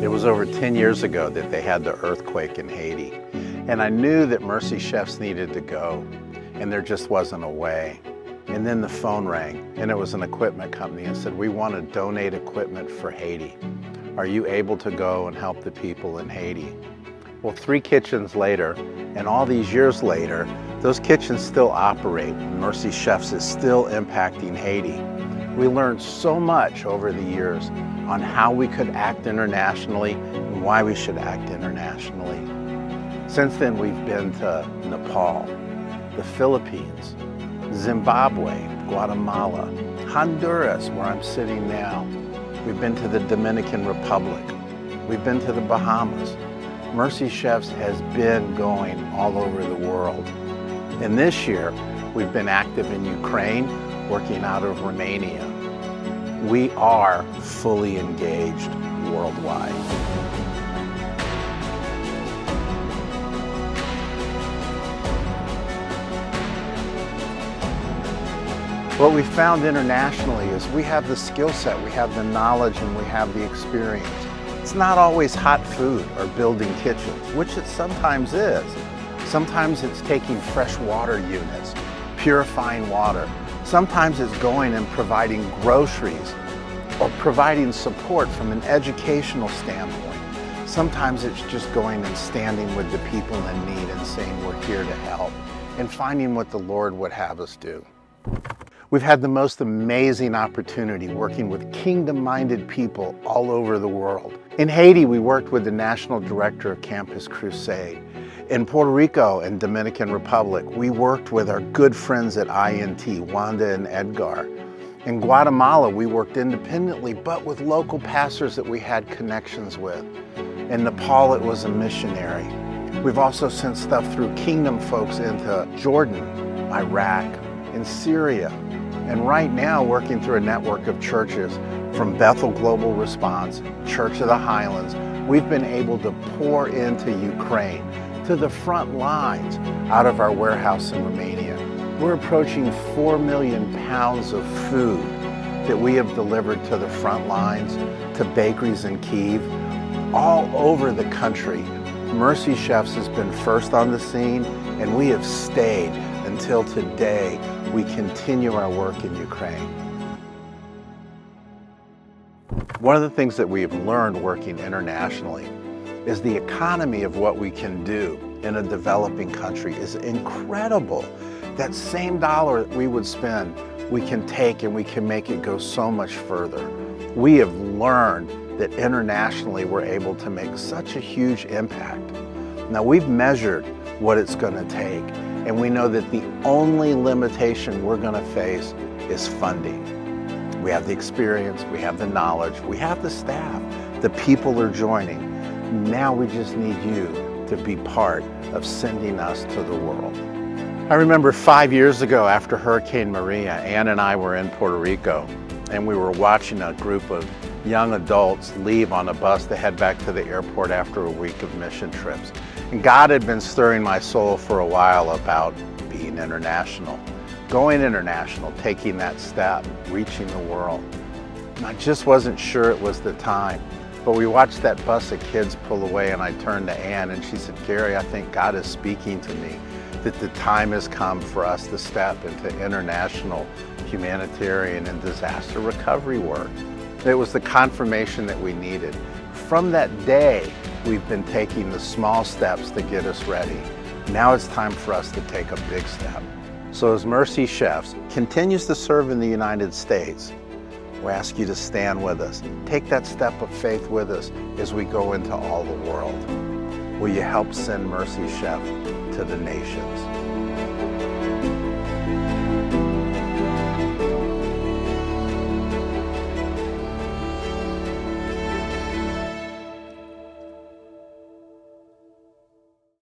It was over 10 years ago that they had the earthquake in Haiti. And I knew that Mercy Chefs needed to go, and there just wasn't a way. And then the phone rang, and it was an equipment company and said, we want to donate equipment for Haiti. Are you able to go and help the people in Haiti? Well, 3 kitchens later, and all these years later, those kitchens still operate. Mercy Chefs is still impacting Haiti. We learned so much over the years on how we could act internationally and why we should act internationally. Since then, we've been to Nepal, the Philippines, Zimbabwe, Guatemala, Honduras, where I'm sitting now. We've been to the Dominican Republic. We've been to the Bahamas. Mercy Chefs has been going all over the world. And this year, we've been active in Ukraine, working out of Romania. We are fully engaged worldwide. What we found internationally is we have the skill set, we have the knowledge, and we have the experience. It's not always hot food or building kitchens, which it sometimes is. Sometimes it's taking fresh water units, purifying water. Sometimes it's going and providing groceries or providing support from an educational standpoint. Sometimes it's just going and standing with the people in need and saying we're here to help and finding what the Lord would have us do. We've had the most amazing opportunity working with kingdom-minded people all over the world. In Haiti, we worked with the National Director of Campus Crusade. In Puerto Rico and Dominican Republic, we worked with our good friends at INT, Wanda and Edgar. In Guatemala, we worked independently, but with local pastors that we had connections with. In Nepal, it was a missionary. We've also sent stuff through Kingdom folks into Jordan, Iraq, and Syria. And right now, working through a network of churches from Bethel Global Response, Church of the Highlands, we've been able to pour into Ukraine, to the front lines out of our warehouse in Romania. We're approaching 4 million pounds of food that we have delivered to the front lines, to bakeries in Kyiv, all over the country. Mercy Chefs has been first on the scene, and we have stayed until today. We continue our work in Ukraine. One of the things that we've learned working internationally is the economy of what we can do in a developing country is incredible. That same dollar that we would spend, we can take and we can make it go so much further. We have learned that internationally we're able to make such a huge impact. Now we've measured what it's going to take, and we know that the only limitation we're going to face is funding. We have the experience, we have the knowledge, we have the staff, the people are joining. Now we just need you to be part of sending us to the world. I remember 5 years ago after Hurricane Maria, Ann and I were in Puerto Rico, and we were watching a group of young adults leave on a bus to head back to the airport after a week of mission trips. And God had been stirring my soul for a while about being international, going international, taking that step, reaching the world. And I just wasn't sure it was the time. But we watched that bus of kids pull away, and I turned to Ann and she said, Gary, I think God is speaking to me that the time has come for us to step into international humanitarian and disaster recovery work. It was the confirmation that we needed. From that day, we've been taking the small steps to get us ready. Now it's time for us to take a big step. So as Mercy Chefs continues to serve in the United States, we ask you to stand with us. Take that step of faith with us as we go into all the world. Will you help send Mercy Chef to the nations?